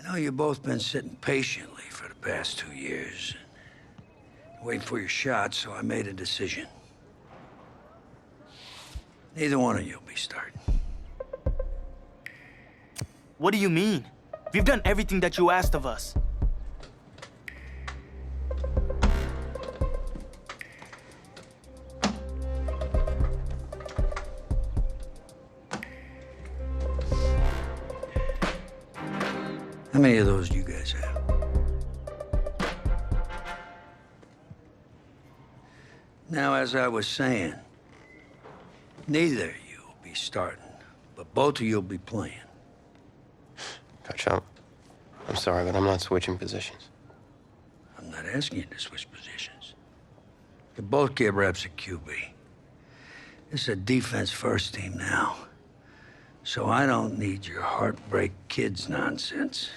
Now, you've both been sitting patiently for the past 2 years, waiting for your shot, so I made a decision. Neither one of you will be starting. What do you mean? We've done everything that you asked of us. How many of those do you guys have? Now, as I was saying, neither of you will be starting, but both of you will be playing. Coach, I'm sorry, but I'm not switching positions. I'm not asking you to switch positions. You both get reps at QB. This is a defense-first team now, so I don't need your heartbreak kids nonsense.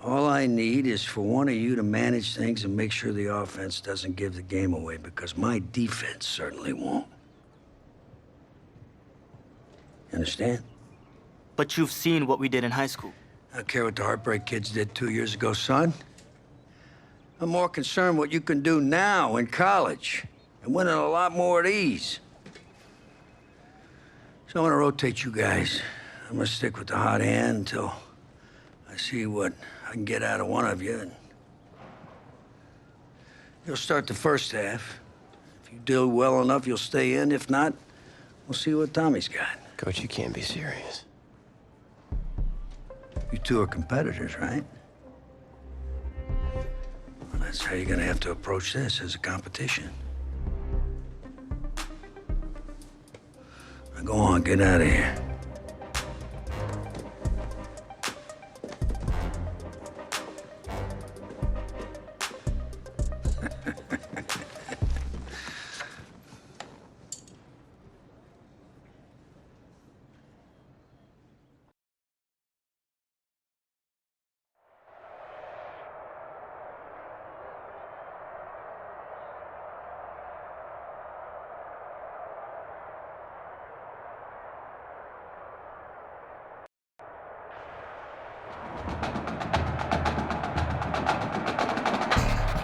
All I need is for one of you to manage things and make sure the offense doesn't give the game away, because my defense certainly won't. You understand? But you've seen what we did in high school. I don't care what the heartbreak kids did 2 years ago, son. I'm more concerned what you can do now in college and winning a lot more at ease. So I'm gonna rotate you guys. I'm gonna stick with the hot hand until I see what I can get out of one of you. And you'll start the first half. If you do well enough, you'll stay in. If not, we'll see what Tommy's got. Coach, you can't be serious. You two are competitors, right? Well, that's how you're gonna have to approach this, as a competition. Now go on, get out of here.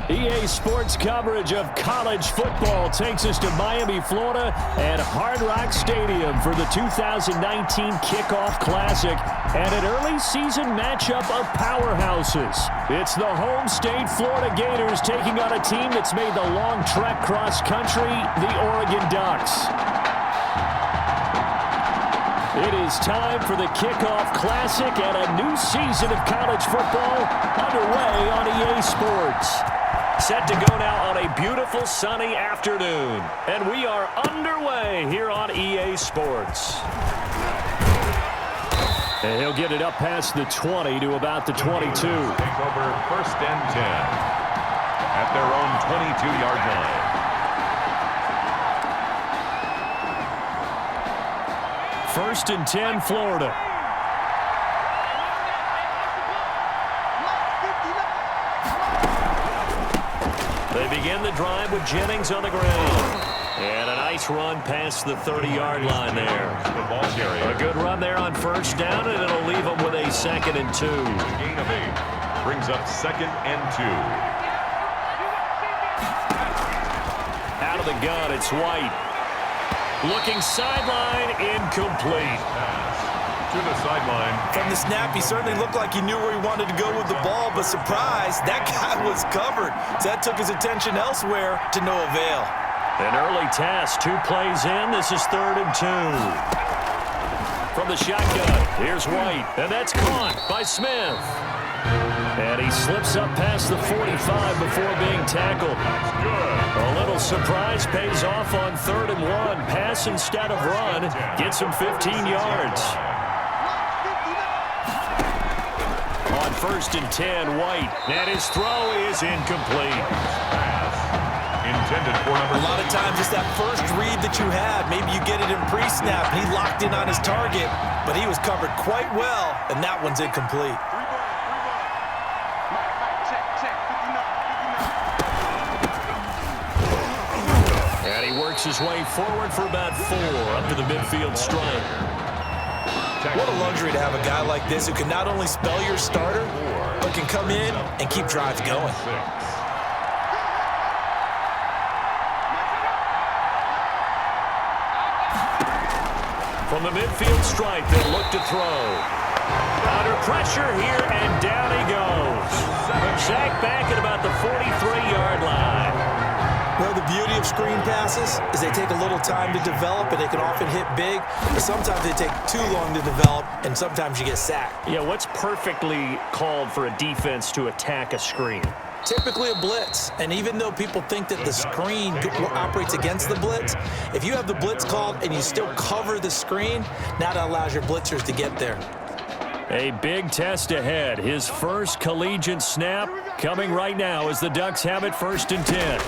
EA Sports coverage of college football takes us to Miami, Florida, and Hard Rock Stadium for the 2019 Kickoff Classic and an early season matchup of powerhouses. It's the home state Florida Gators taking on a team that's made the long trek cross country, the Oregon Ducks. It is time for the Kickoff Classic and a new season of college football underway on EA Sports. Set to go now on a beautiful sunny afternoon. And we are underway here on EA Sports. And he'll get it up past the 20 to about the 22. Take over 1st and 10 at their own 22-yard line. 1st and 10, Florida. They begin the drive with Jennings on the ground. And a nice run past the 30-yard line there. The ball carrier. A good run there on 1st down, and it'll leave them with a 2nd and 2. Gain of 8 brings up 2nd and 2. Out of the gun, it's White. Looking sideline, incomplete. To the sideline. From the snap, he certainly looked like he knew where he wanted to go with the ball, but surprise, that guy was covered. So that took his attention elsewhere to no avail. An early task, 2 plays in. This is 3rd and 2. From the shotgun, here's White, and that's caught by Smith. And he slips up past the 45 before being tackled. A little surprise pays off on 3rd and 1. Pass instead of run. Gets him 15 yards. On 1st and 10, White. And his throw is incomplete. Intended for number A lot of times it's that first read that you have. Maybe you get it in pre-snap. He locked in on his target, but he was covered quite well, and that one's incomplete. And he works his way forward for about 4 up to the midfield stripe. What a luxury to have a guy like this who can not only spell your starter, but can come in and keep drives going. From the midfield stripe, they look to throw. Under pressure here, and down he goes. Sacked back at about the 43-yard line. Well, the beauty of screen passes is they take a little time to develop, and they can often hit big, but sometimes they take too long to develop, and sometimes you get sacked. Yeah, what's perfectly called for a defense to attack a screen? Typically a blitz, and even though people think that the screen operates against the blitz, if you have the blitz called and you still cover the screen, now that allows your blitzers to get there. A big test ahead. His first collegiate snap coming right now as the Ducks have it 1st and 10.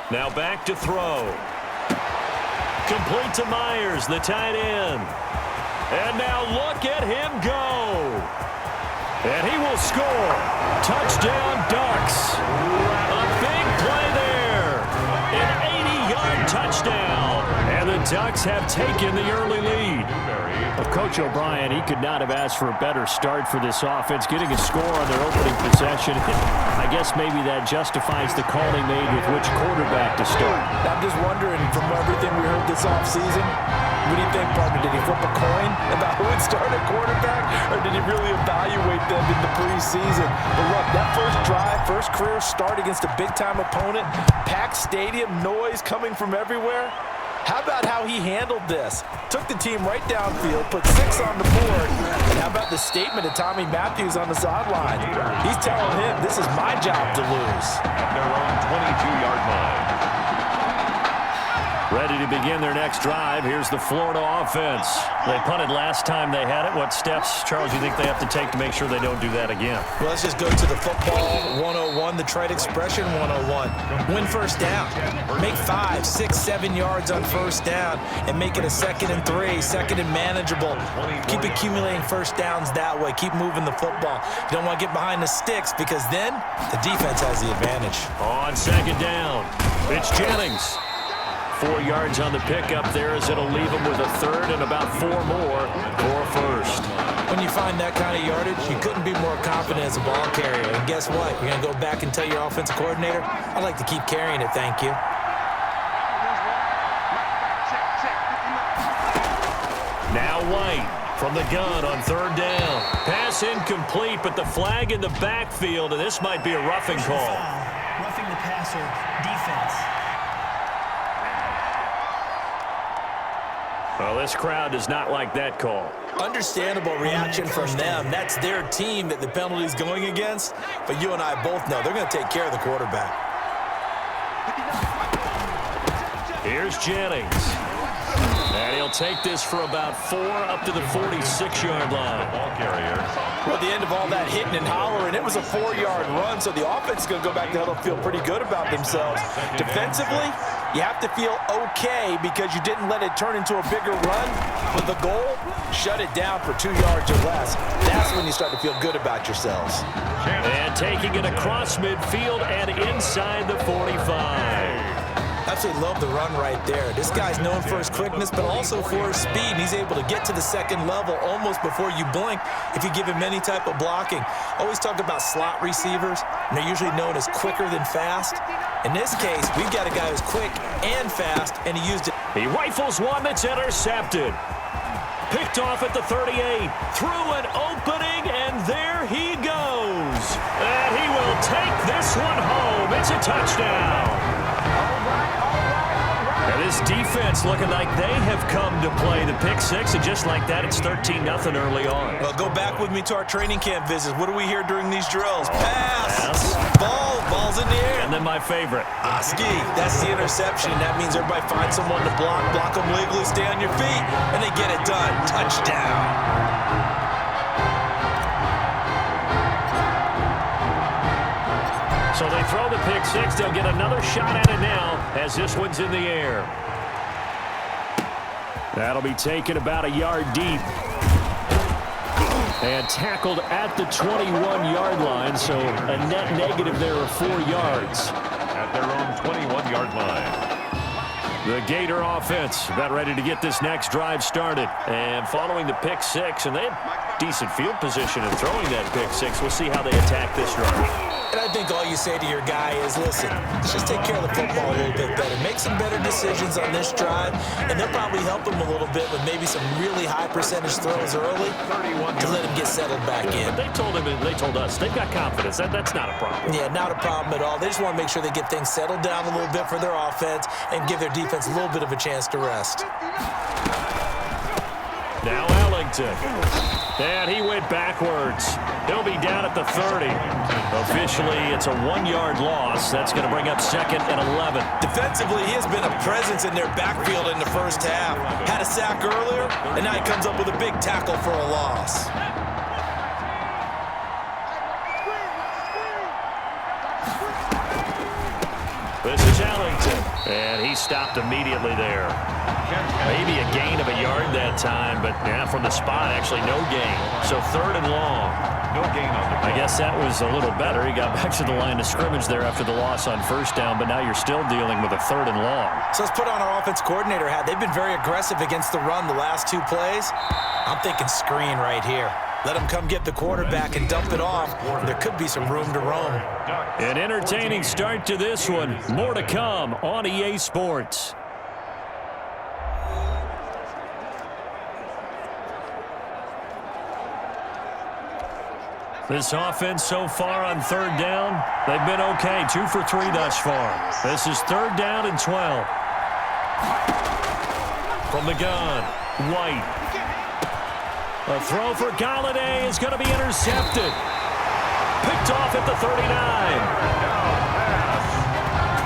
Now back to throw. Complete to Myers, the tight end. And now look at him go. And he will score. Touchdown, Ducks. A big play there. An 80-yard touchdown. And the Ducks have taken the early lead. Well, Coach O'Brien, he could not have asked for a better start for this offense, getting a score on their opening possession. I guess maybe that justifies the call he made with which quarterback to start. I'm just wondering, from everything we heard this offseason, what do you think, partner? Did he flip a coin about who would start at quarterback, or did he really evaluate them in the preseason? But look, that first drive, first career start against a big-time opponent, packed stadium, noise coming from everywhere. How about how he handled this? Took the team right downfield, put 6 on the board, and how about the statement of Tommy Matthews on the sideline? He's telling him, this is my job to lose. At their own 22-yard line. Ready to begin their next drive. Here's the Florida offense. They punted last time they had it. What steps, Charles, you think they have to take to make sure they don't do that again? Well, let's just go to the football 101, the trite expression 101. Win first down. Make 5, 6, 7 yards on first down and make it a 2nd and 3, 2nd and manageable. Keep accumulating first downs that way. Keep moving the football. You don't want to get behind the sticks because then the defense has the advantage. On 2nd down, it's Jennings. 4 yards on the pickup there as it'll leave him with a 3rd and about 4 more for a 1st. When you find that kind of yardage, you couldn't be more confident as a ball carrier. And guess what? You're going to go back and tell your offensive coordinator, I'd like to keep carrying it, thank you. Now White from the gun on 3rd down. Pass incomplete, but the flag in the backfield, and this might be a roughing call. Roughing the passer, defense. Well, this crowd does not like that call. Understandable reaction from them. That's their team that the penalty is going against. But you and I both know they're going to take care of the quarterback. Here's Jennings. And he'll take this for about 4 up to the 46-yard line. Ball carrier. Well, at the end of all that hitting and hollering, it was a 4-yard run, so the offense is going to go back to huddle and feel pretty good about themselves. Defensively, you have to feel okay because you didn't let it turn into a bigger run. But the goal, shut it down for 2 yards or less. That's when you start to feel good about yourselves. And taking it across midfield and inside the 45. Absolutely love the run right there. This guy's known for his quickness, but also for his speed. And he's able to get to the 2nd level almost before you blink if you give him any type of blocking. Always talk about slot receivers, and they're usually known as quicker than fast. In this case, we've got a guy who's quick and fast, and he used it. He rifles one that's intercepted. Picked off at the 38. Through an opening, and there he goes. And he will take this one home. It's a touchdown. And this defense looking like they have come to play the pick 6, and just like that, it's 13-0 early on. Well, go back with me to our training camp visits. What do we hear during these drills? Pass. Ball's in the air. And then my favorite. Ski, that's the interception. That means everybody finds someone to block them legally, stay on your feet, and they get it done. Touchdown. So they throw the pick 6. They'll get another shot at it now as this one's in the air. That'll be taken about a yard deep. And tackled at the 21-yard line, so a net negative there of 4 yards. At their own 21-yard line. The Gator offense about ready to get this next drive started. And following the pick six, and they had decent field position in throwing that pick six. We'll see how they attack this drive. And I think all you say to your guy is, listen, let's just take care of the football a little bit better. Make some better decisions on this drive, and they'll probably help him a little bit with maybe some really high percentage throws early to let him get settled back in. But they told him, and they told us, they've got confidence. That's not a problem. Yeah, not a problem at all. They just want to make sure they get things settled down a little bit for their offense and give their defense a little bit of a chance to rest. Now Ellington. And he went backwards. He'll be down at the 30. Officially, it's a 1-yard loss. That's going to bring up 2nd and 11. Defensively, he has been a presence in their backfield in the first half. Had a sack earlier, and now he comes up with a big tackle for a loss. This is Ellington, and he stopped immediately there. Maybe a gain of a yard that time, but from the spot, actually no gain. So 3rd and long. No gain on the play. I guess that was a little better. He got back to the line of scrimmage there after the loss on 1st down, but now you're still dealing with a 3rd and long. So let's put on our offense coordinator hat. They've been very aggressive against the run the last 2 plays. I'm thinking screen right here. Let him come get the quarterback and dump it off. There could be some room to roam. An entertaining start to this one. More to come on EA Sports. This offense so far on 3rd down, they've been okay. 2 for 3 thus far. This is 3rd down and 12. From the gun, White. A throw for Galladay is going to be intercepted. Picked off at the 39.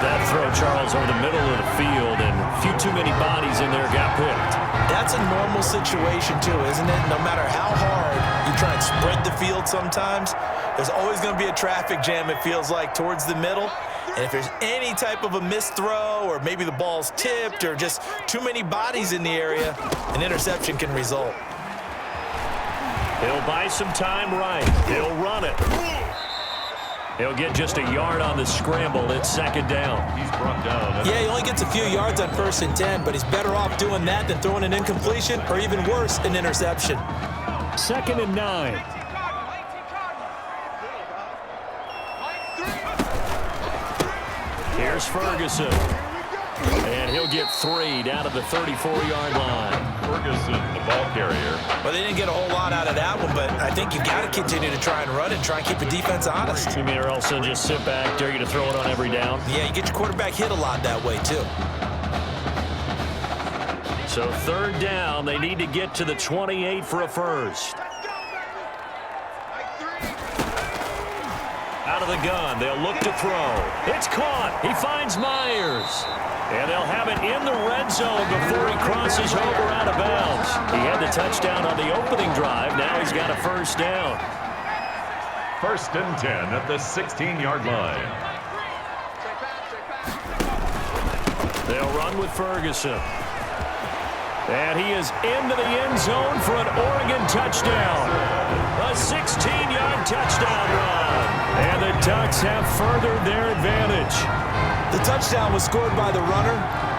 That throw, Charles, over the middle of the field, and a few too many bodies in there got picked. That's a normal situation, too, isn't it? No matter how hard you try and spread the field sometimes, there's always going to be a traffic jam, it feels like, towards the middle. And if there's any type of a missed throw, or maybe the ball's tipped, or just too many bodies in the area, an interception can result. He'll buy some time right. He'll run it. He'll get just a yard on the scramble. It's 2nd down. He's brought down. Yeah, he only gets a few yards on 1st and 10, but he's better off doing that than throwing an incompletion, or even worse, an interception. 2nd and 9. Here's Ferguson. And he'll get 3 down to the 34-yard line. Ferguson, the ball carrier. Well, they didn't get a whole lot out of that one, but I think you got to continue to try and run and try and keep the defense honest. You mean, or else they'll just sit back, dare you to throw it on every down? Yeah, you get your quarterback hit a lot that way, too. So 3rd down, they need to get to the 28 for a first. Out of the gun, they'll look to throw. It's caught. He finds Myers. And they'll have it in the red zone before he crosses over out of bounds. He had the touchdown on the opening drive. Now he's got a 1st down. 1st and 10 at the 16-yard line. They'll run with Ferguson. And he is into the end zone for an Oregon touchdown. A 16-yard touchdown run. And the Ducks have furthered their advantage. The touchdown was scored by the runner,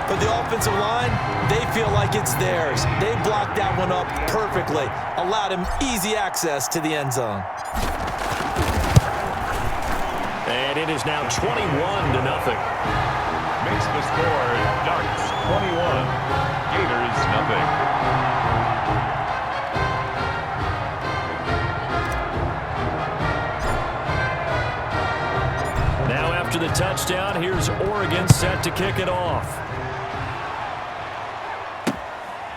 but the offensive line, they feel like it's theirs. They blocked that one up perfectly, allowed him easy access to the end zone. And it is now 21-0. Makes the score Ducks 21, Gators nothing. Now after the touchdown, here's Oregon set to kick it off.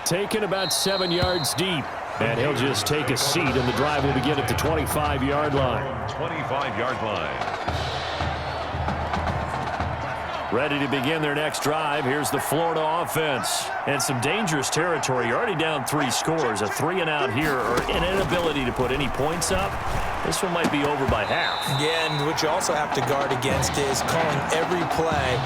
Taken about 7 yards deep. And he'll just take a seat, and the drive will begin at the 25-yard line. 25-yard line. Ready to begin their next drive. Here's the Florida offense. And some dangerous territory. You're already down 3 scores. A 3-and-out here, or an inability to put any points up. This one might be over by half. Yeah, and what you also have to guard against is calling every play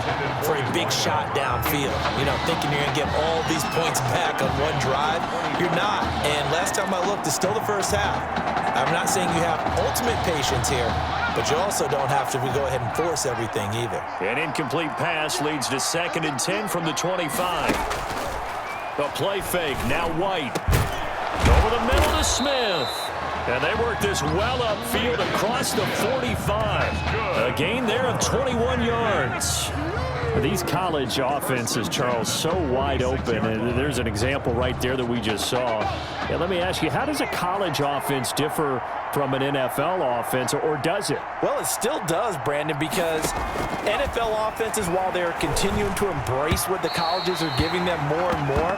for a big shot downfield. You know, thinking you're going to get all these points back on one drive. You're not. And last time I looked, it's still the first half. I'm not saying you have ultimate patience here, but you also don't have to go ahead and force everything either. An incomplete pass leads to 2nd and 10 from the 25. A play fake, now White. Over the middle to Smith. And they work this well upfield across the 45. A gain there of 21 yards. These college offenses, Charles, so wide open. And there's an example right there that we just saw. And let me ask you, how does a college offense differ from an NFL offense, or does it? Well, it still does, Brandon, because NFL offenses, while they're continuing to embrace what the colleges are giving them more and more,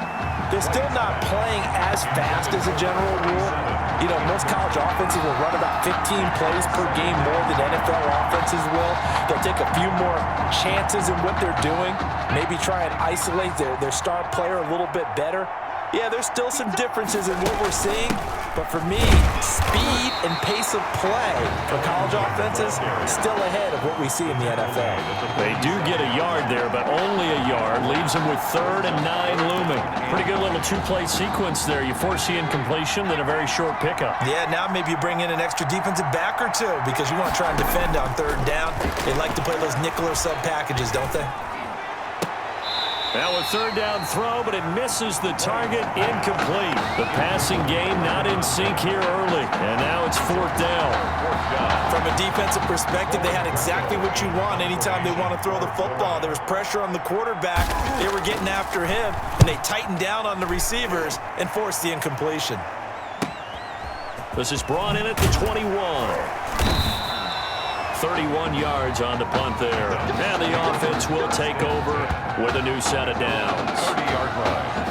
they're still not playing as fast as a general rule. You know, most college offenses will run about 15 plays per game more than NFL offenses will. They'll take a few more chances in what they're doing, maybe try and isolate their star player a little bit better. Yeah, there's still some differences in what we're seeing, but for me, speed and pace of play for college offenses still ahead of what we see in the NFL. They do get a yard there, but only a yard. Leaves them with 3rd and 9 looming. Pretty good little 2-play sequence there. You force the incompletion, then a very short pickup. Yeah, now maybe you bring in an extra defensive back or two because you want to try and defend on 3rd down. They like to play those nickel or sub packages, don't they? Now a 3rd down throw, but it misses the target, incomplete. The passing game not in sync here early, and now it's 4th down. From a defensive perspective, they had exactly what you want anytime they want to throw the football. There was pressure on the quarterback. They were getting after him, and they tightened down on the receivers and forced the incompletion. This is brought in at the 21. 31 yards on the punt there. And the offense will take over with a new set of downs. 30-yard line.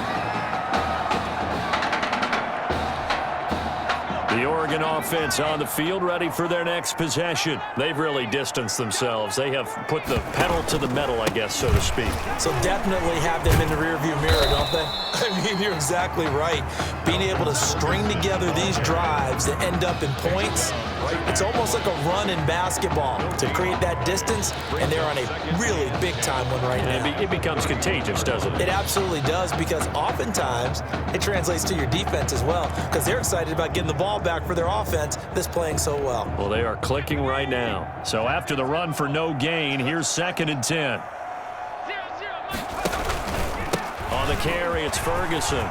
The Oregon offense on the field, ready for their next possession. They've really distanced themselves. They have put the pedal to the metal, I guess, so to speak. So definitely have them in the rearview mirror, don't they? I mean, you're exactly right. Being able to string together these drives that end up in points, it's almost like a run in basketball to create that distance, and they're on a really big-time one right now. It becomes contagious, doesn't it? It absolutely does, because oftentimes it translates to your defense as well, because they're excited about getting the ball back for their offense that's playing so well. Well, they are clicking right now. So after the run for no gain, here's 2nd and 10. On the carry, it's Ferguson.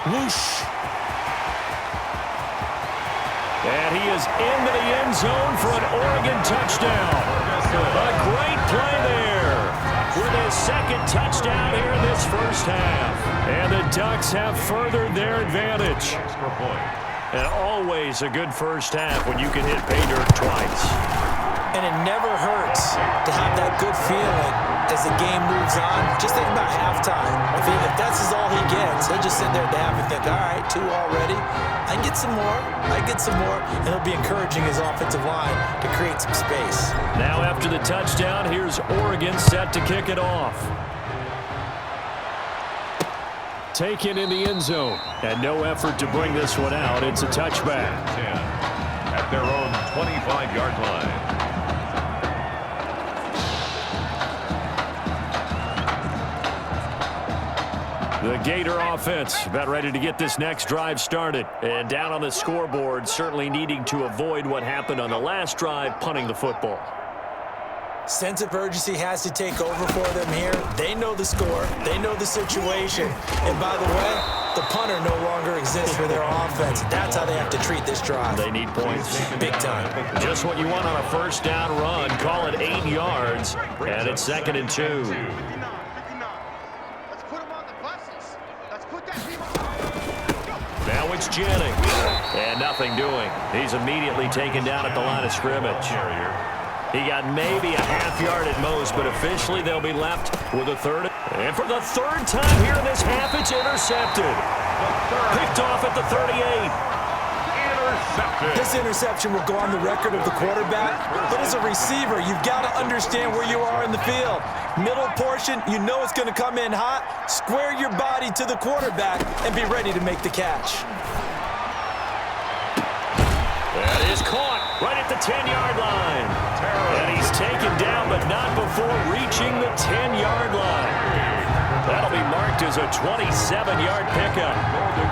Whoosh. And he is into the end zone for an Oregon touchdown. A great play there with his 2nd touchdown here in this first half. And the Ducks have furthered their advantage. And always a good first half when you can hit pay dirt twice. And it never hurts to have that good feeling as the game moves on. Just think about halftime. If that's all he gets, he'll just sit there at the half and think, all right, 2 already. I get some more. I get some more. And he'll be encouraging his offensive line to create some space. Now after the touchdown, here's Oregon set to kick it off. Taken in the end zone. And no effort to bring this one out. It's a touchback. 10 at their own 25-yard line. The Gator offense about ready to get this next drive started. And down on the scoreboard, certainly needing to avoid what happened on the last drive, punting the football. Sense of urgency has to take over for them here. They know the score. They know the situation. And by the way, the punter no longer exists for their offense. That's how they have to treat this drive. They need points. Big time. Just what you want on a first down run. Call it 8 yards. And it's 2nd and 2. Now it's Jennings. And nothing doing. He's immediately taken down at the line of scrimmage. He got maybe a half yard at most, but officially they'll be left with a 3rd. And for the 3rd time here in this half, it's intercepted. Picked off at the 38. Intercepted. This interception will go on the record of the quarterback, but as a receiver, you've got to understand where you are in the field. Middle portion, you know it's going to come in hot. Square your body to the quarterback and be ready to make the catch. That is caught right at the 10-yard line. And he's taken down, but not before reaching the 10-yard line. That'll be marked as a 27-yard pickup.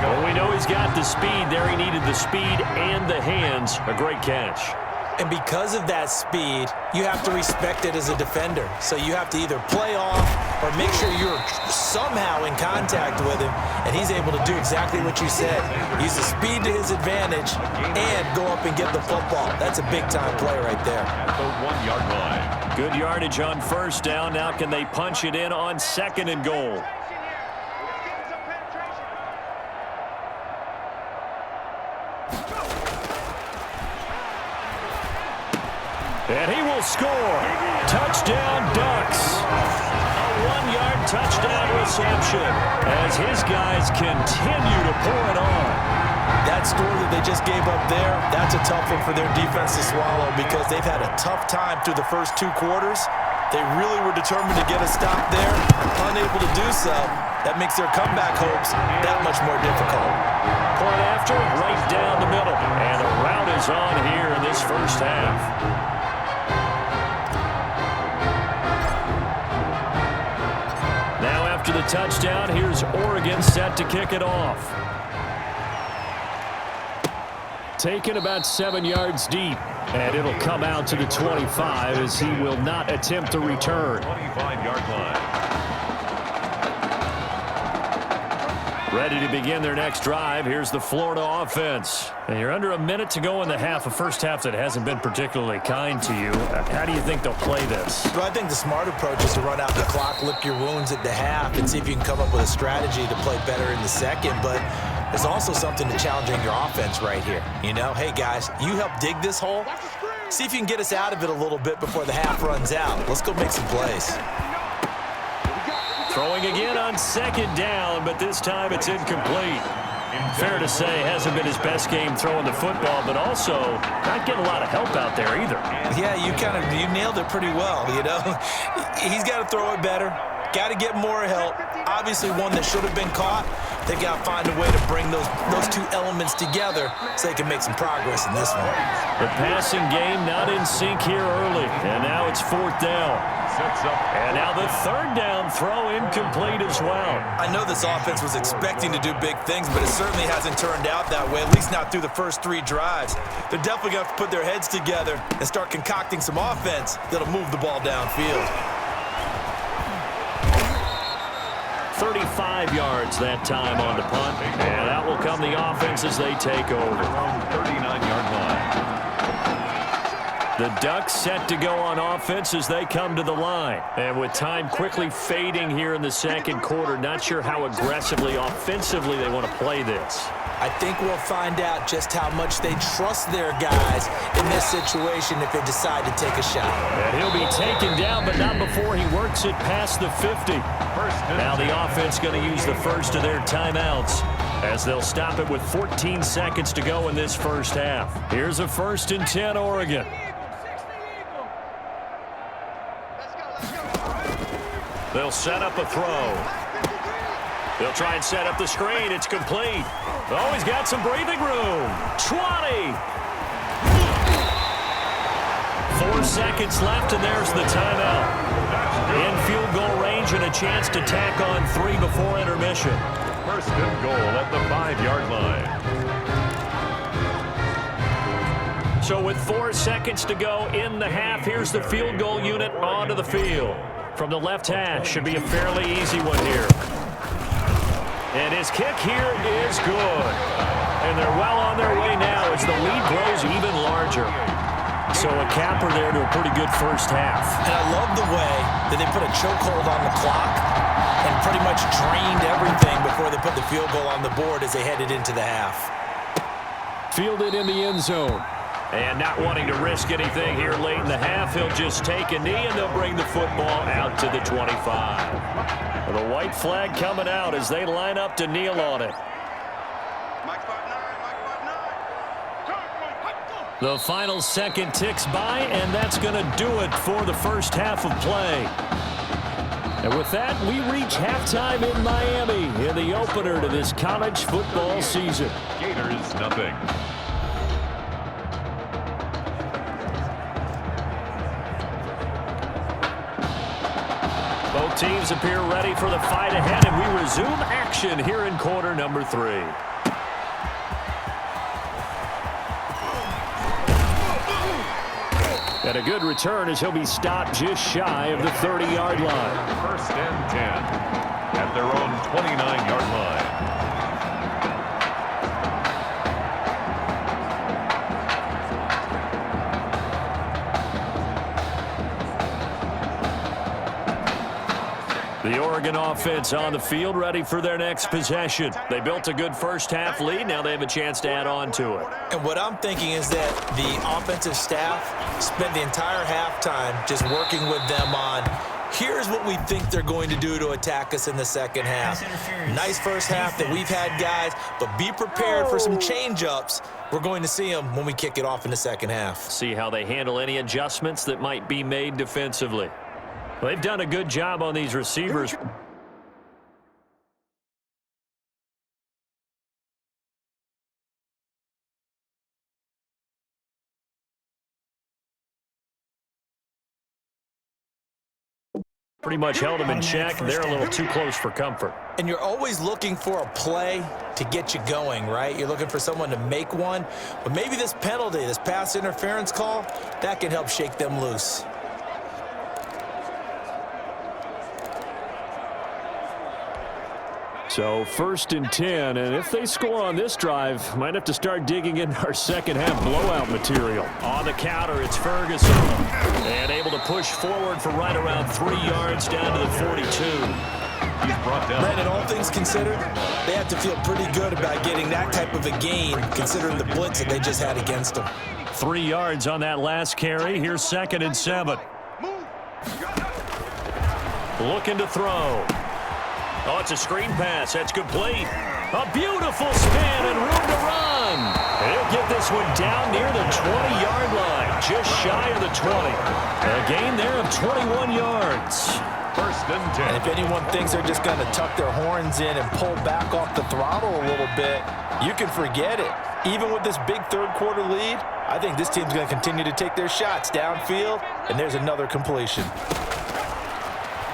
Well, we know he's got the speed. There he needed the speed and the hands. A great catch. And because of that speed, you have to respect it as a defender. So you have to either play off or make sure you're somehow in contact with him, and he's able to do exactly what you said. Use the speed to his advantage and go up and get the football. That's a big-time play right there. At the 1-yard line. Good yardage on first down. Now can they punch it in on second and goal? And he will score. Touchdown, Ducks. A 1-yard touchdown reception as his guys continue to pour it on. That score that they just gave up there, that's a tough one for their defense to swallow because they've had a tough time through the first 2 quarters. They really were determined to get a stop there, unable to do so. That makes their comeback hopes that much more difficult. Point after, right down the middle. And a rout is on here in this first half. After the touchdown, here's Oregon set to kick it off. Taken about 7 yards deep, and it'll come out to the 25 as he will not attempt to return. 25-yard line. Ready to begin their next drive. Here's the Florida offense. And you're under a minute to go in the half, a first half that hasn't been particularly kind to you. How do you think they'll play this? Well, I think the smart approach is to run out the clock, lick your wounds at the half, and see if you can come up with a strategy to play better in the second. But there's also something to challenging your offense right here. You know, hey, guys, you help dig this hole. See if you can get us out of it a little bit before the half runs out. Let's go make some plays. Throwing again on second down, but this time it's incomplete. Fair to say, hasn't been his best game throwing the football, but also not getting a lot of help out there either. Yeah, you nailed it pretty well, you know. He's got to throw it better. Got to get more help. Obviously one that should have been caught. They got to find a way to bring those 2 elements together so they can make some progress in this one. The passing game not in sync here early, and now it's 4th down. And now the 3rd down throw incomplete as well. I know this offense was expecting to do big things, but it certainly hasn't turned out that way, at least not through the first 3 drives. They're definitely going to have to put their heads together and start concocting some offense that'll move the ball downfield. 35 yards that time on the punt, and out will come the offense as they take over. 39-yard line. The Ducks set to go on offense as they come to the line. And with time quickly fading here in the second quarter, not sure how aggressively, offensively they want to play this. I think we'll find out just how much they trust their guys in this situation if they decide to take a shot. And he'll be taken down, but not before he works it past the 50. Now the offense going to use the first of their timeouts as they'll stop it with 14 seconds to go in this first half. Here's a 1st and 10 Oregon. They'll set up a throw. They'll try and set up the screen. It's complete. Oh, he's got some breathing room. 20. 4 seconds left, and there's the timeout. In field goal range and a chance to tack on 3 before intermission. 1st and goal at the 5-yard line. So with 4 seconds to go in the half, here's the field goal unit onto the field. From the left hash, should be a fairly easy one here. And his kick here is good. And they're well on their way now as the lead grows even larger. So a capper there to a pretty good first half. And I love the way that they put a chokehold on the clock and pretty much drained everything before they put the field goal on the board as they headed into the half. Fielded in the end zone. And not wanting to risk anything here late in the half, he'll just take a knee and they'll bring the football out to the 25. The white flag coming out as they line up to kneel on it. The final second ticks by, and that's going to do it for the first half of play. And with that, we reach halftime in Miami in the opener to this college football season. Gators, nothing. Both teams appear ready for the fight ahead, and we resume action here in quarter number 3. And a good return as he'll be stopped just shy of the 30-yard line. First and 10 at their own 29-yard line. The Oregon offense on the field, ready for their next possession. They built a good first-half lead. Now they have a chance to add on to it. And what I'm thinking is that the offensive staff spent the entire halftime just working with them on, here's what we think they're going to do to attack us in the second half. Nice first half that we've had, guys, but be prepared for some change-ups. We're going to see them when we kick it off in the second half. See how they handle any adjustments that might be made defensively. They've done a good job on these receivers. Pretty much held them in check. They're a little too close for comfort. And you're always looking for a play to get you going, right? You're looking for someone to make one. But maybe this penalty, this pass interference call, that can help shake them loose. So first and 10, and if they score on this drive, might have to start digging in our second half blowout material. On the counter, it's Ferguson, and able to push forward for right around 3 yards down to the 42. He's brought down. Brandon, all things considered, they have to feel pretty good about getting that type of a gain, considering the blitz that they just had against them. 3 yards on that last carry. Here's second and 7. Looking to throw. Oh, it's a screen pass. That's complete. A beautiful spin and room to run. He'll get this one down near the 20-yard line, just shy of the 20. A gain there of 21 yards. First and 10. And if anyone thinks they're just going to tuck their horns in and pull back off the throttle a little bit, you can forget it. Even with this big third-quarter lead, I think this team's going to continue to take their shots downfield, and there's another completion.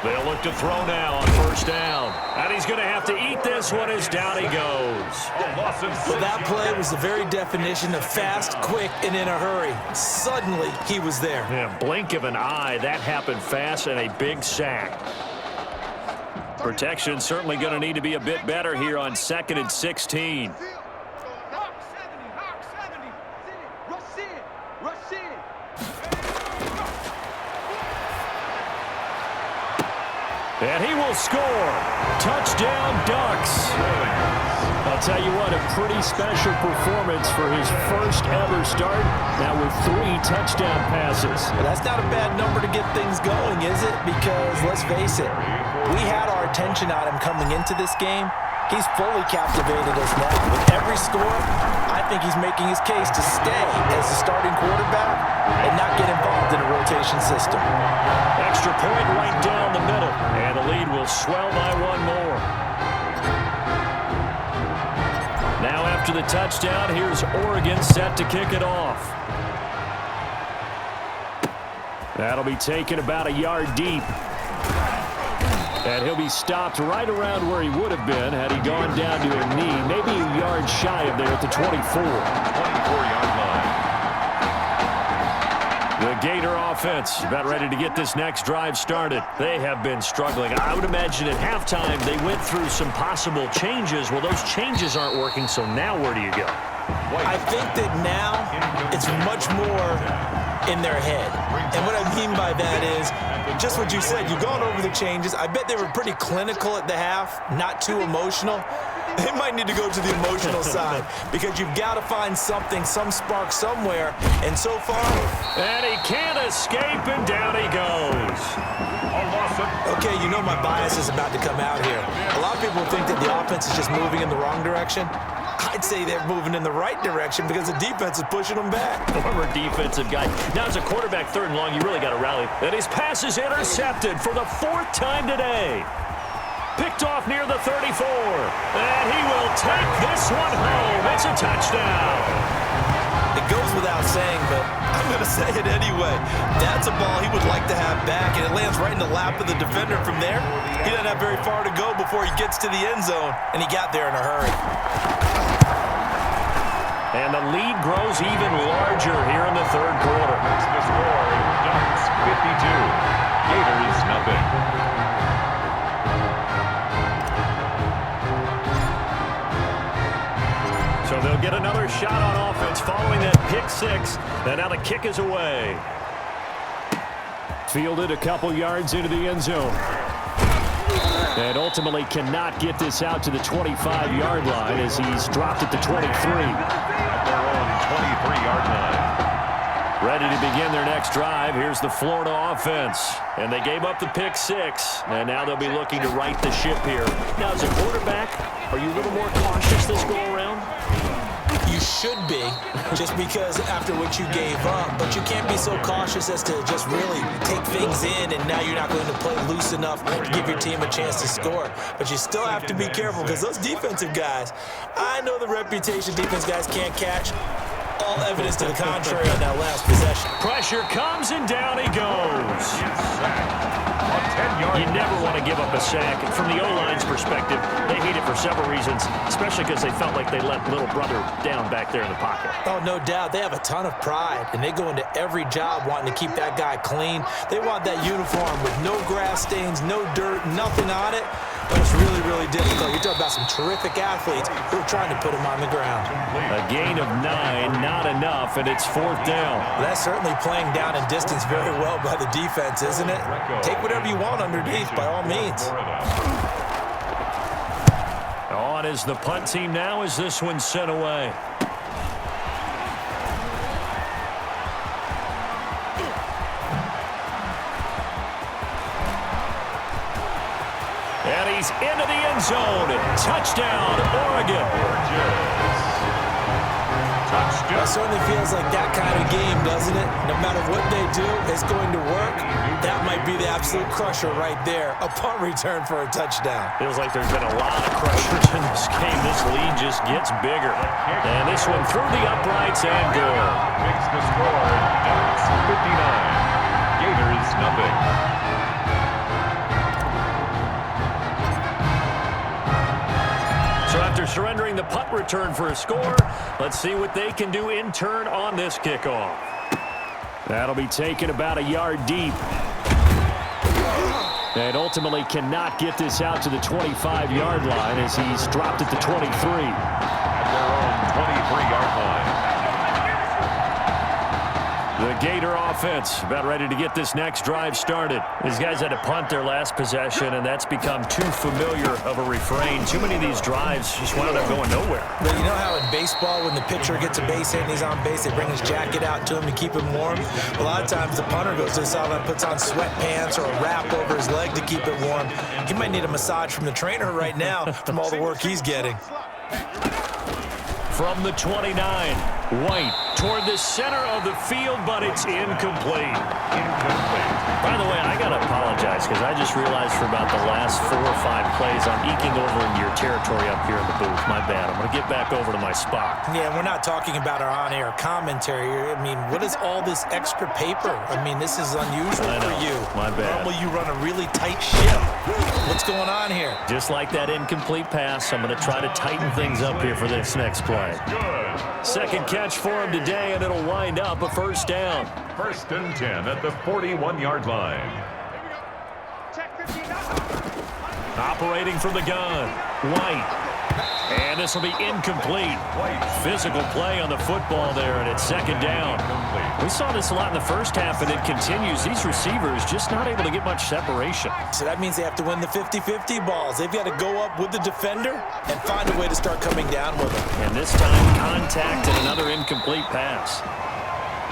They'll look to throw now on first down. And he's going to have to eat this one as down he goes. Well, that play was the very definition of fast, quick, and in a hurry. Suddenly, he was there. Yeah, blink of an eye. That happened fast and a big sack. Protection certainly going to need to be a bit better here on second and 16. And he will score. Touchdown, Ducks. I'll tell you what, a pretty special performance for his first ever start, now with 3 touchdown passes. Well, that's not a bad number to get things going, is it? Because, let's face it, we had our attention on him coming into this game. He's fully captivated us now. With every score, I think he's making his case to stay as the starting quarterback and not get involved in a rotation system. Extra point right down the middle, and the lead will swell by 1 more. Now after the touchdown, here's Oregon set to kick it off. That'll be taken about a yard deep. And he'll be stopped right around where he would have been had he gone down to a knee, maybe a yard shy of there at the 24. 24-yard line. The Gator offense about ready to get this next drive started. They have been struggling. I would imagine at halftime they went through some possible changes. Well, those changes aren't working, so now where do you go? I think that now it's much more in their head. And what I mean by that is just what you said. You've gone over the changes. I bet they were pretty clinical at the half, not too emotional. They might need to go to the emotional side because you've got to find something, some spark somewhere. And so far... And he can't escape, and down he goes. Okay, you know my bias is about to come out here. A lot of people think that the offense is just moving in the wrong direction. I'd say they're moving in the right direction because the defense is pushing them back. Former defensive guy. Now as a quarterback, 3rd and long, you really got to rally. And his pass is intercepted for the 4th time today. Picked off near the 34. And he will take this one home. It's a touchdown. It goes without saying, but I'm going to say it anyway. That's a ball he would like to have back, and it lands right in the lap of the defender. From there, he doesn't have very far to go before he gets to the end zone, and he got there in a hurry. And the lead grows even larger here in the 3rd quarter. That's the score. Ducks 52. Gators nothing. So they'll get another shot on offense following that pick 6. And now the kick is away. Fielded a couple yards into the end zone. And ultimately cannot get this out to the 25-yard line as he's dropped at the 23. At their own 23-yard line. Ready to begin their next drive. Here's the Florida offense. And they gave up the pick 6. And now they'll be looking to right the ship here. Now, as a quarterback, are you a little more cautious this go-around? You should be, just because after what you gave up, but you can't be so cautious as to just really take things in, and now you're not going to play loose enough to give your team a chance to score. But you still have to be careful because those defensive guys, I know the reputation defense guys can't catch. All evidence to the contrary on that last possession. Pressure comes, and down he goes. You never want to give up a sack. And from the O-line's perspective, they hate it for several reasons, especially because they felt like they let little brother down back there in the pocket. Oh, no doubt. They have a ton of pride, and they go into every job wanting to keep that guy clean. They want that uniform with no grass stains, no dirt, nothing on it. But it's really, really difficult. You're talking about some terrific athletes who are trying to put him on the ground. A gain of 9, not enough, and it's 4th down. Well, that's certainly playing down in distance very well by the defense, isn't it? Take whatever you want underneath, by all means. On is the punt team now as this one's sent away. And he's into the end zone. Touchdown, Oregon. It certainly feels like that kind of game, doesn't it? No matter what they do, it's going to work. That might be the absolute crusher right there. A punt return for a touchdown. Feels like there's been a lot of crushers in this game. This lead just gets bigger. And this one through the uprights and good. Makes the score. Ducks 59. Gators nothing. After surrendering the punt return for a score, let's see what they can do in turn on this kickoff. That'll be taken about a yard deep. And ultimately cannot get this out to the 25-yard line as he's dropped at the 23. At their own 23-yard line. The Gator offense about ready to get this next drive started. These guys had to punt their last possession, and that's become too familiar of a refrain. Too many of these drives just wound up going nowhere. But you know how in baseball, when the pitcher gets a base hit and he's on base, they bring his jacket out to him to keep him warm? A lot of times the punter goes to the sideline, puts on sweatpants or a wrap over his leg to keep it warm. He might need a massage from the trainer right now from all the work he's getting. From the 29, White toward the center of the field, but it's incomplete. By the way, I got to apologize because I just realized for about the last 4 or 5 plays, I'm eking over into your territory up here in the booth. My bad. I'm going to get back over to my spot. Yeah, we're not talking about our on-air commentary. I mean, what is all this extra paper? I mean, this is unusual for you. My bad. Normally you run a really tight ship. What's going on here? Just like that incomplete pass, I'm going to try to tighten things up here for this next play. Second catch for him today, and it'll wind up a first down. 1st and 10 at the 41-yard line. Operating from the gun, White. And this will be incomplete. Physical play on the football there, and it's 2nd down. We saw this a lot in the first half, and it continues. These receivers just not able to get much separation. So that means they have to win the 50-50 balls. They've got to go up with the defender and find a way to start coming down with them. And this time, contact and another incomplete pass.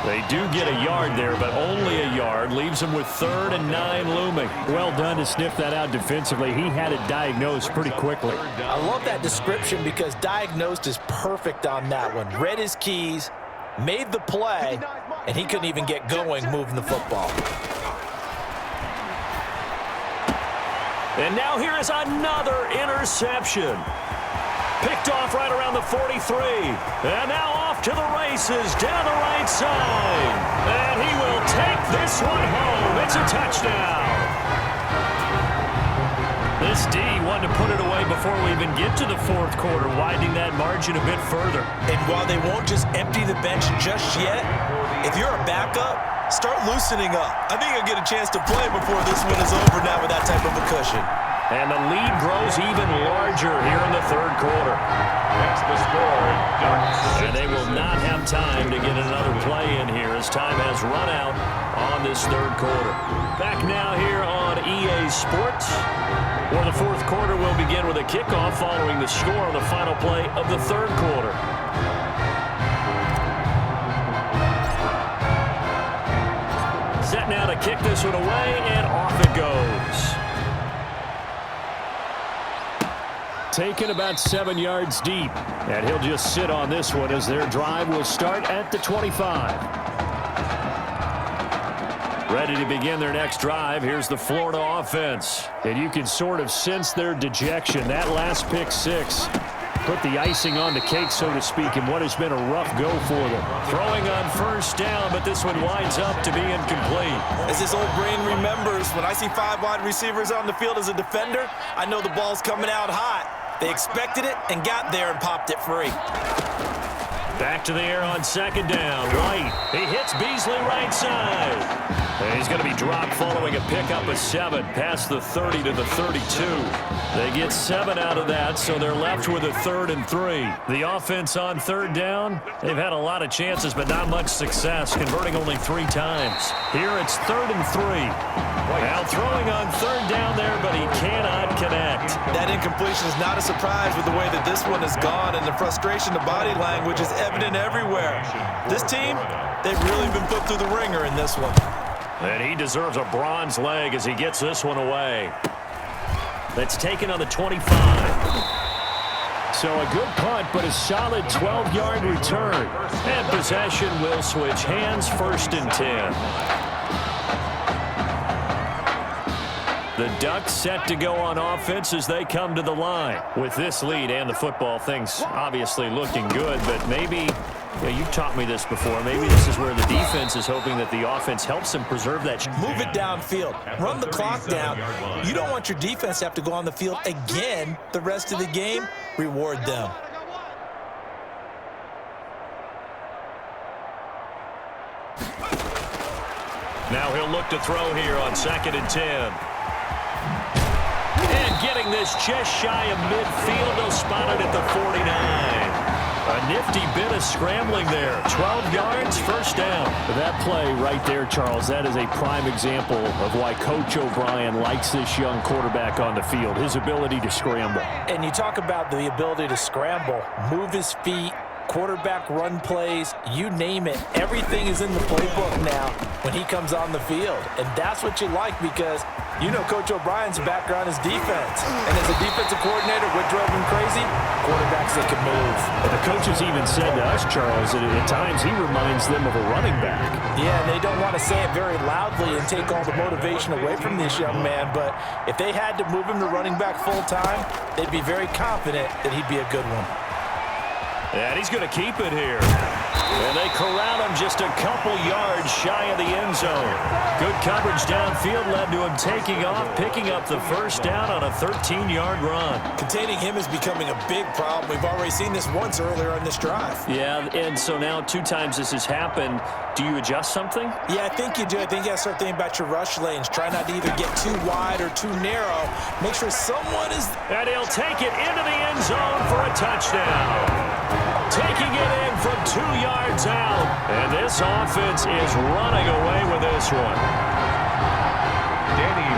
They do get a yard there, but only a yard. Leaves them with 3rd and 9 looming. Well done to sniff that out defensively. He had it diagnosed pretty quickly. I love that description because diagnosed is perfect on that one. Read his keys, made the play, and he couldn't even get going moving the football. And now here is another interception. Picked off right around the 43. And now off to the races down the right side. And he will take this one home. It's a touchdown. This D wanted to put it away before we even get to the 4th quarter, widening that margin a bit further. And while they won't just empty the bench just yet, if you're a backup, start loosening up. I think you'll get a chance to play before this one is over now with that type of a cushion. And the lead grows even larger here in the 3rd quarter. That's the score. And they will not have time to get another play in here as time has run out on this 3rd quarter. Back now here on EA Sports, where the 4th quarter will begin with a kickoff following the score on the final play of the 3rd quarter. Set now to kick this one away, and off it goes. Taken about 7 yards deep, and he'll just sit on this one as their drive will start at the 25. Ready to begin their next drive. Here's the Florida offense, and you can sort of sense their dejection. That last pick 6 put the icing on the cake, so to speak, in what has been a rough go for them. Throwing on 1st down, but this one winds up to be incomplete. As this old brain remembers, when I see 5 wide receivers on the field as a defender, I know the ball's coming out hot. They expected it and got there and popped it free. Back to the air on 2nd down. White, he hits Beasley right side. And he's going to be dropped following a pickup of 7 past the 30 to the 32. They get 7 out of that, so they're left with a 3rd and 3. The offense on 3rd down, they've had a lot of chances, but not much success, converting only 3 times. Here it's 3rd and 3. Now throwing on 3rd down there, but he cannot connect. That incompletion is not a surprise with the way that this one has gone, and the frustration, the body language is evident everywhere. This team, they've really been put through the ringer in this one. And he deserves a bronze leg as he gets this one away. That's taken on the 25. So a good punt, but a solid 12-yard return. And possession will switch hands, 1st and 10. The Ducks set to go on offense as they come to the line. With this lead and the football, things obviously looking good, but maybe, you've taught me this before, maybe this is where the defense is hoping that the offense helps them preserve that. Move it downfield. Run the clock down. You don't want your defense to have to go on the field again the rest of the game. Reward them. Now he'll look to throw here on 2nd and 10. And getting this just shy of midfield, they'll spot it at the 49. A nifty bit of scrambling there. 12 yards, 1st down. That play right there, Charles, that is a prime example of why Coach O'Brien likes this young quarterback on the field, his ability to scramble. And you talk about the ability to scramble, move his feet, quarterback run plays, you name it. Everything is in the playbook now when he comes on the field. And that's what you like because you know Coach O'Brien's background is defense. And as a defensive coordinator, what drove him crazy? Quarterbacks that can move. And the coaches even said to us, Charles, that at times he reminds them of a running back. Yeah, and they don't want to say it very loudly and take all the motivation away from this young man. But if they had to move him to running back full time, they'd be very confident that he'd be a good one. And he's going to keep it here. And they corral him just a couple yards shy of the end zone. Good coverage downfield led to him taking off, picking up the 1st down on a 13-yard run. Containing him is becoming a big problem. We've already seen this once earlier on this drive. Yeah, and so now 2 times this has happened. Do you adjust something? Yeah, I think you do. I think you got to start thinking about your rush lanes. Try not to either get too wide or too narrow. Make sure someone is... And he'll take it into the end zone for a touchdown. Taking it in from 2 yards out. And this offense is running away with this one.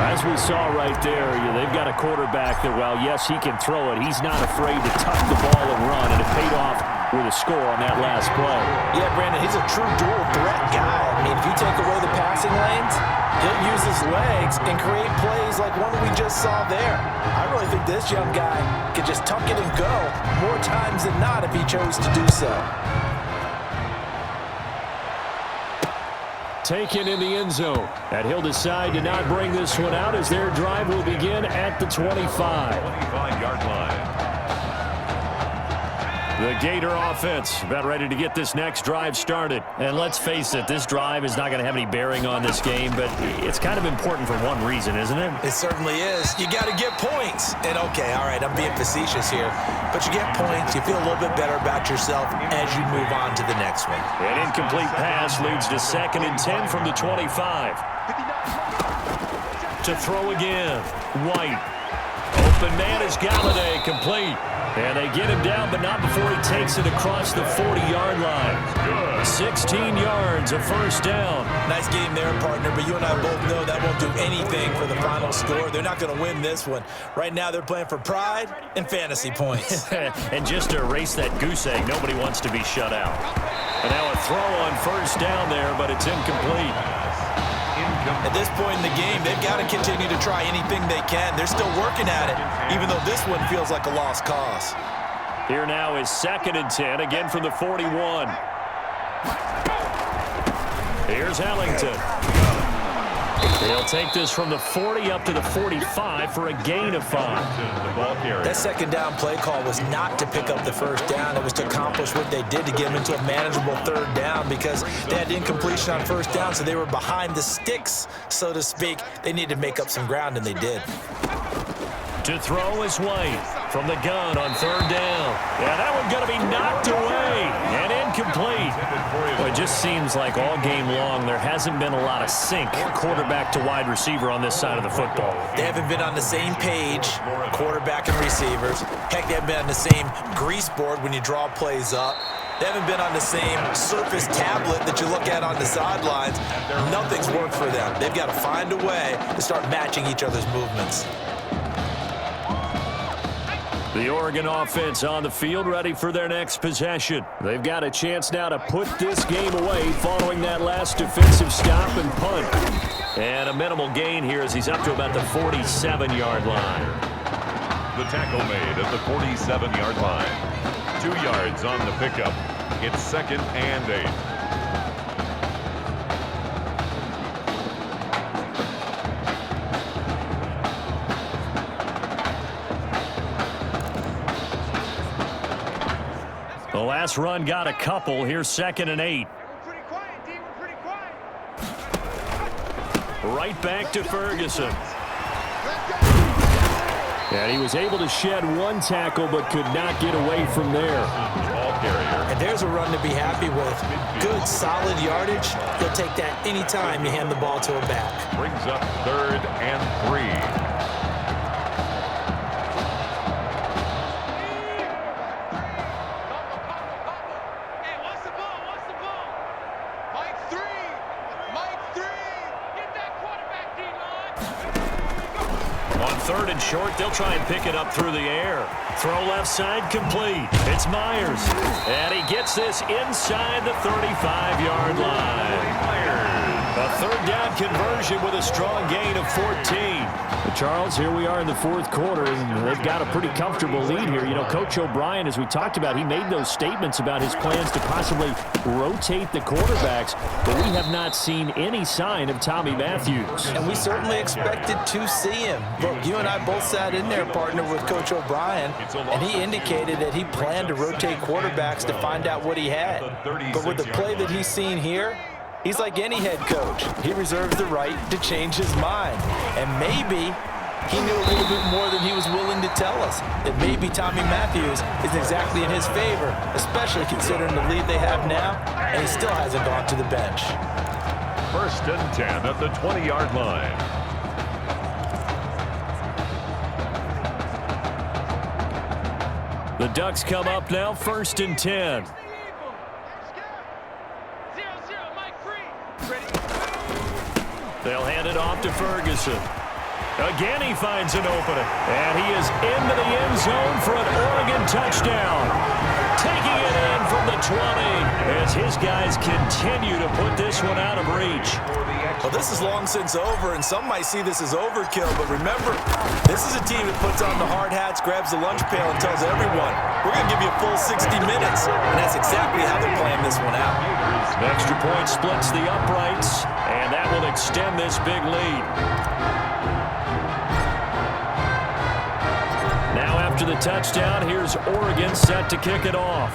As we saw right there, they've got a quarterback that, while, yes, he can throw it, he's not afraid to tuck the ball and run. And it paid off with a score on that last play. Yeah, Brandon, he's a true dual threat guy. I mean, if you take away the passing lanes, he'll use his legs and create plays like one we just saw there. I really think this young guy could just tuck it and go more times than not if he chose to do so. Taken in the end zone. And he'll decide to not bring this one out as their drive will begin at the 25. 25-yard line. The Gator offense about ready to get this next drive started. And let's face it, this drive is not going to have any bearing on this game, but it's kind of important for one reason, isn't it? It certainly is. You got to get points. And okay, all right, I'm being facetious here, but you get points, you feel a little bit better about yourself as you move on to the next one. An incomplete pass leads to 2nd and 10 from the 25. To throw again, White. Open man is Galladay, complete. And they get him down, but not before he takes it across the 40-yard line. 16 yards, a first down. Nice game there, partner, but you and I both know that won't do anything for the final score. They're not going to win this one. Right now, they're playing for pride and fantasy points. And just to erase that goose egg, nobody wants to be shut out. And now a throw on first down there, but it's incomplete. At this point in the game, they've got to continue to try anything they can. They're still working at it, even though this one feels like a lost cause. Here now is 2nd and 10, again from the 41. Here's Ellington. He'll take this from the 40 up to the 45 for a gain of 5. That second down play call was not to pick up the first down. It was to accomplish what they did to get them into a manageable third down because they had incompletion on first down, so they were behind the sticks, so to speak. They needed to make up some ground, and they did. To throw is White from the gun on 3rd down. Yeah, that one going to be knocked away and incomplete. Well, it just seems like all game long there hasn't been a lot of sync quarterback to wide receiver on this side of the football. They haven't been on the same page, quarterback and receivers. Heck, they haven't been on the same grease board when you draw plays up. They haven't been on the same Surface tablet that you look at on the sidelines. Nothing's worked for them. They've got to find a way to start matching each other's movements. The Oregon offense on the field ready for their next possession. They've got a chance now to put this game away following that last defensive stop and punt. And a minimal gain here as he's up to about the 47-yard line. The tackle made at the 47-yard line. 2 yards on the pickup. It's 2nd and 8. The last run got a couple. Here's 2nd and 8. Right back to Ferguson. And he was able to shed one tackle but could not get away from there. And there's a run to be happy with. Good, solid yardage. You'll take that anytime you hand the ball to a back. Brings up 3rd and 3. Short, they'll try and pick it up through the air. Throw left side, complete. It's Myers. And he gets this inside the 35-yard line. A 3rd down conversion with a strong gain of 14. But Charles, here we are in the 4th quarter, and they've got a pretty comfortable lead here. You know, Coach O'Brien, as we talked about, he made those statements about his plans to possibly rotate the quarterbacks, but we have not seen any sign of Tommy Matthews. And we certainly expected to see him. Look, you and I both sat in there, partner, with Coach O'Brien, and he indicated that he planned to rotate quarterbacks to find out what he had. But with the play that he's seen here, he's like any head coach. He reserves the right to change his mind. And maybe he knew a little bit more than he was willing to tell us. That maybe Tommy Matthews is exactly in his favor, especially considering the lead they have now, and he still hasn't gone to the bench. 1st and 10 at the 20-yard line. The Ducks come up now, 1st and 10. They'll hand it off to Ferguson. Again, he finds an opening. And he is into the end zone for an Oregon touchdown. Taking it in 20 as his guys continue to put this one out of reach. Well, this is long since over, and some might see this as overkill, but remember, this is a team that puts on the hard hats, grabs the lunch pail, and tells everyone, we're going to give you a full 60 minutes, and that's exactly how they're playing this one out. An extra point splits the uprights, and that will extend this big lead. Now after the touchdown, here's Oregon set to kick it off.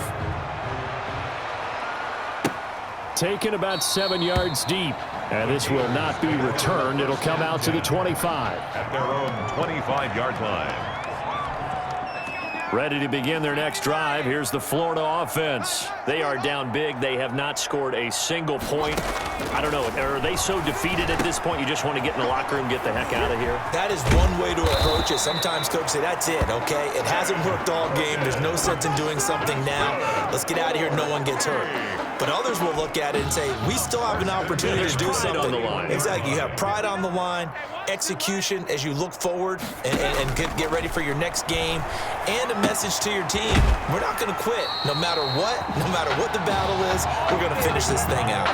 Taken about 7 yards deep. And this will not be returned. It'll come out to the 25. At their own 25-yard line. Ready to begin their next drive. Here's the Florida offense. They are down big. They have not scored a single point. I don't know. Are they so defeated at this point you just want to get in the locker room, get the heck out of here? That is one way to approach it. Sometimes coaches say, that's it, okay? It hasn't worked all game. There's no sense in doing something now. Let's get out of here. No one gets hurt. But others will look at it and say, we still have an opportunity to do something. On the line. Exactly. You have pride on the line, execution as you look forward and get ready for your next game, and a message to your team. We're not going to quit. No matter what the battle is, we're going to finish this thing out.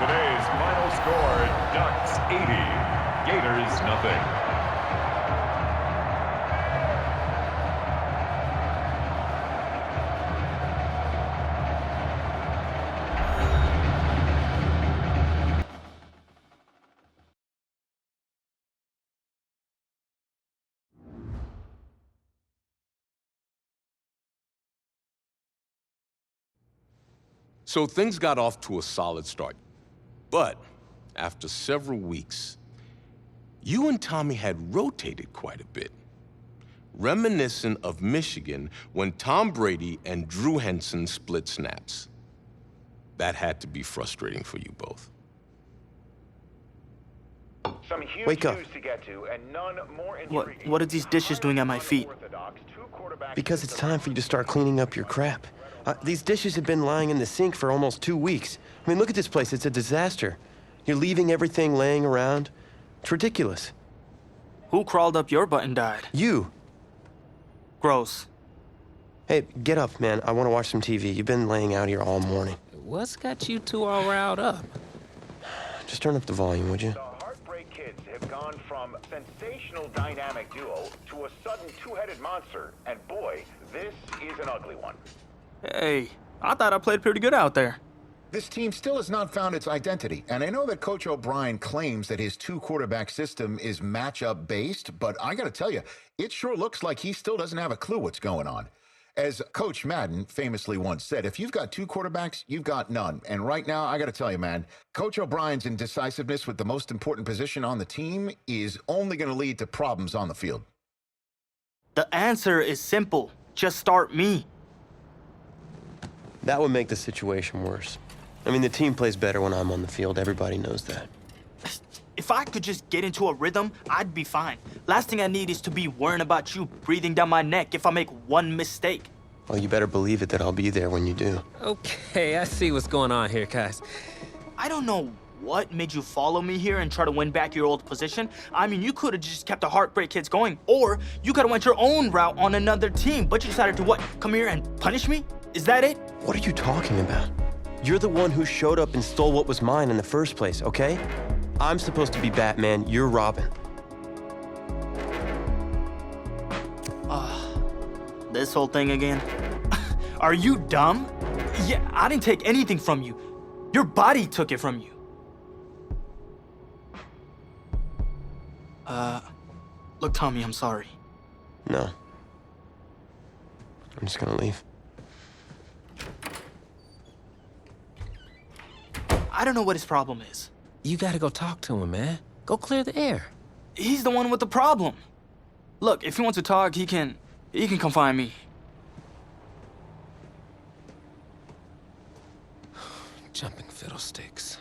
Today's final score, Ducks 80, Gators nothing. So things got off to a solid start. But after several weeks, you and Tommy had rotated quite a bit. Reminiscent of Michigan when Tom Brady and Drew Henson split snaps. That had to be frustrating for you both. Some huge Wake up. news to get to, and none more What are these dishes doing at my feet? Because it's time for you to start cleaning up your crap. These dishes have been lying in the sink for almost 2 weeks. I mean, look at this place. It's a disaster. You're leaving everything laying around. It's ridiculous. Who crawled up your butt and died? You. Gross. Hey, get up, man. I want to watch some TV. You've been laying out here all morning. What's got you two all riled up? Just turn up the volume, would you? The Heartbreak Kids have gone from sensational dynamic duo to a sudden two-headed monster, and boy, this is an ugly one. Hey, I thought I played pretty good out there. This team still has not found its identity, and I know that Coach O'Brien claims that his two-quarterback system is matchup-based, but I gotta tell you, it sure looks like he still doesn't have a clue what's going on. As Coach Madden famously once said, if you've got two quarterbacks, you've got none. And right now, I gotta tell you, man, Coach O'Brien's indecisiveness with the most important position on the team is only gonna lead to problems on the field. The answer is simple. Just start me. That would make the situation worse. I mean, the team plays better when I'm on the field. Everybody knows that. If I could just get into a rhythm, I'd be fine. Last thing I need is to be worrying about you breathing down my neck if I make one mistake. Well, you better believe it that I'll be there when you do. Okay, I see what's going on here, guys. I don't know what made you follow me here and try to win back your old position. I mean, you could have just kept the Heartbreak Kids going, or you could have went your own route on another team, but you decided to what? Come here and punish me? Is that it? What are you talking about? You're the one who showed up and stole what was mine in the first place, okay? I'm supposed to be Batman, you're Robin. This whole thing again? Are you dumb? Yeah, I didn't take anything from you. Your body took it from you. Look, Tommy, I'm sorry. No. I'm just gonna leave. I don't know what his problem is. You gotta go talk to him, man. Go clear the air. He's the one with the problem. Look, if he wants to talk, he can come find me. Jumping fiddlesticks.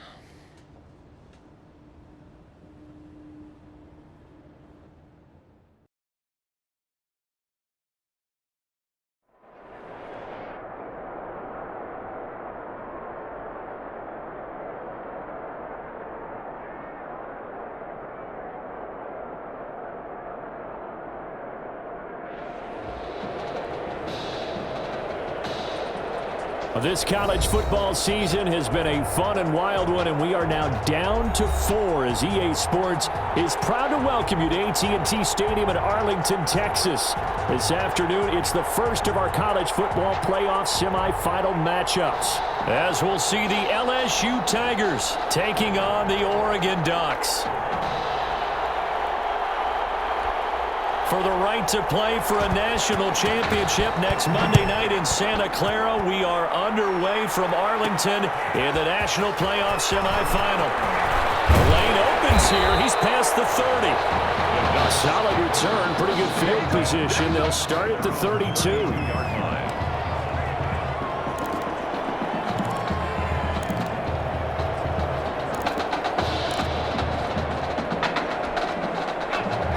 This college football season has been a fun and wild one, and we are now down to 4 as EA Sports is proud to welcome you to AT&T Stadium in Arlington, Texas. This afternoon, it's the first of our college football playoff semifinal matchups, as we'll see the LSU Tigers taking on the Oregon Ducks. For the right to play for a national championship next Monday night in Santa Clara, we are underway from Arlington in the national playoff semifinal. The lane opens here. He's past the 30. A solid return, pretty good field position. They'll start at the 32.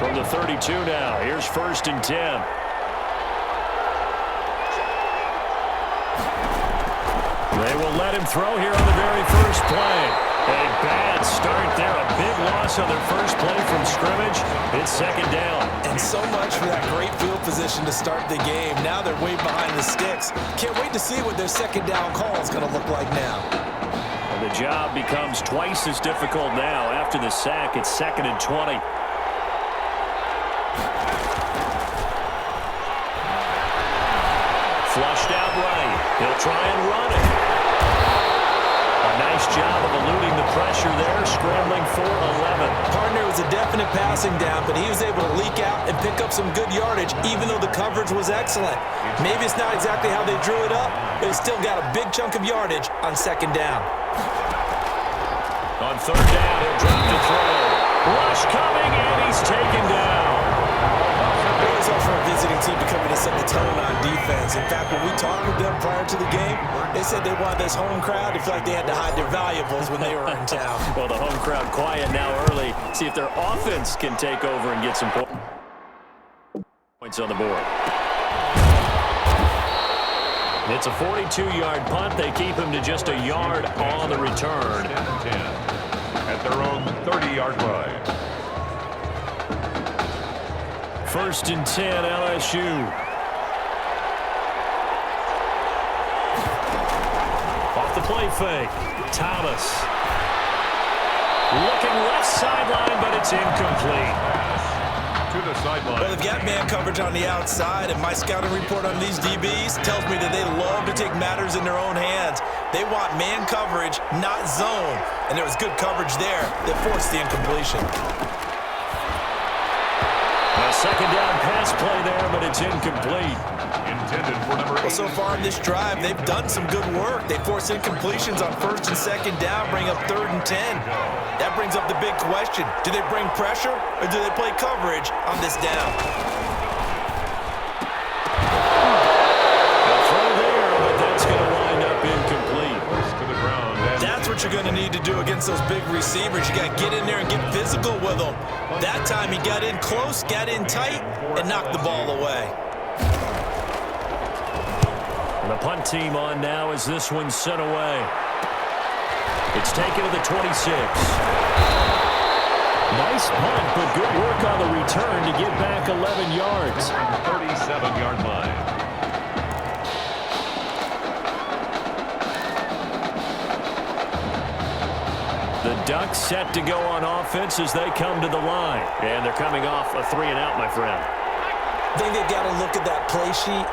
From the 32 now, here's 1st and 10. They will let him throw here on the very first play. A bad start there, a big loss on their first play from scrimmage. It's 2nd down. And so much for that great field position to start the game. Now they're way behind the sticks. Can't wait to see what their 2nd down call is going to look like now. And the job becomes twice as difficult now. After the sack, it's 2nd and 20. Flushed out right. He'll try and run it. A nice job of eluding the pressure there, scrambling for 11. Partner was a definite passing down, but he was able to leak out and pick up some good yardage, even though the coverage was excellent. Maybe it's not exactly how they drew it up, but he still got a big chunk of yardage on 2nd down. On 3rd down, he'll drop the throw. Rush coming, and he's taken down. It's all for a visiting team to come in and set the tone on defense. In fact, when we talked with them prior to the game, they said they wanted this home crowd to feel like they had to hide their valuables when they were in town. Well, the home crowd quiet now early. See if their offense can take over and get some points on the board. It's a 42-yard punt. They keep him to just a yard on the return. 10 at their own 30-yard line. 1st and 10, LSU. Off the play fake. Thomas. Looking left sideline, but it's incomplete. To the sideline. Well, they've got man coverage on the outside, and my scouting report on these DBs tells me that they love to take matters in their own hands. They want man coverage, not zone. And there was good coverage there that forced the incompletion. A 2nd down pass play there, but it's incomplete. Intended for number 8. Well, so far in this drive, they've done some good work. They forced incompletions on 1st and 2nd down, bring up 3rd and 10. That brings up the big question. Do they bring pressure, or do they play coverage on this down? A throw there, but that's going to wind up incomplete. To the ground. That's what you're going to need to do against those big receivers. You got to get in there and get physical with them. That time he got in close, got in tight, and knocked the ball away. And the punt team on now as this one's sent away. It's taken to the 26. Nice punt, but good work on the return to get back 11 yards. 37-yard line. The Ducks set to go on offense as they come to the line. And they're coming off a 3-and-out, my friend. I think they've got to look at that play sheet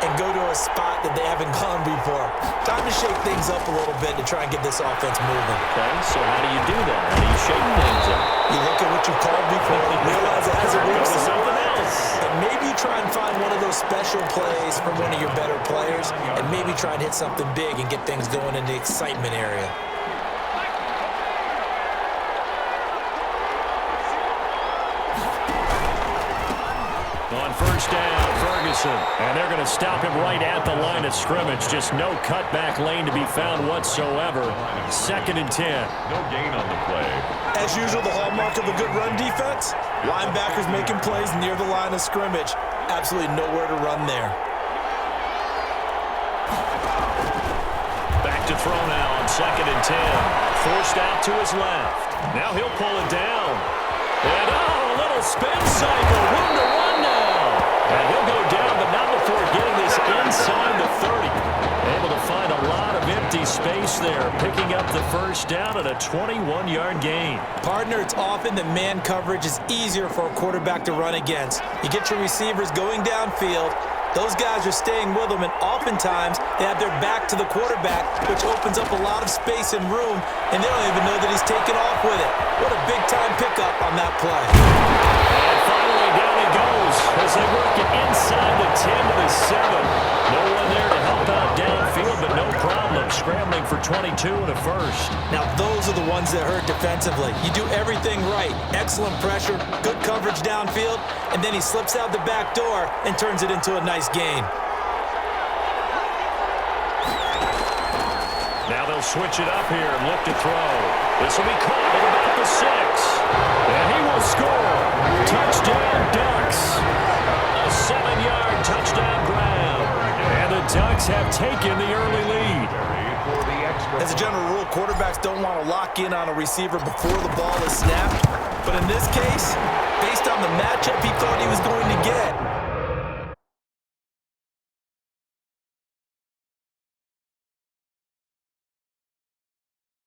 and go to a spot that they haven't gone before. Time to shake things up a little bit to try and get this offense moving. Okay, so how do you do that? How do you shake things up? You look at what you called before, realize it hasn't worked. Go to something else. And maybe try and find one of those special plays from one of your better players, and maybe try and hit something big and get things going in the excitement area. On 1st down, Ferguson. And they're going to stop him right at the line of scrimmage. Just no cutback lane to be found whatsoever. 2nd and 10. No gain on the play. As usual, the hallmark of a good run defense, linebackers making plays near the line of scrimmage. Absolutely nowhere to run there. Back to throw now on 2nd and 10. Forced out to his left. Now he'll pull it down. And a little spin cycle. Room to run now. And he'll go down, but not before getting this inside the 30. Able to find a up the first down and a 21-yard gain. Partner, it's often that man coverage is easier for a quarterback to run against. You get your receivers going downfield. Those guys are staying with them, and oftentimes they have their back to the quarterback, which opens up a lot of space and room, and they don't even know that he's taken off with it. What a big-time pickup on that play. And finally, down he goes as they work it inside the 10 to the 7. No one there to help out downfield, but no problem scrambling for 22 and a first. Now, those are the ones that hurt defensively. You do everything right. Excellent pressure, good coverage downfield, and then he slips out the back door and turns it into a nice gain. Now they'll switch it up here and look to throw. This will be caught at about the 6. And he will score. Touchdown, Ducks. A 7-yard touchdown grab. And the Ducks have taken the early lead. As a general rule, quarterbacks don't want to lock in on a receiver before the ball is snapped. But in this case, based on the matchup he thought he was going to get,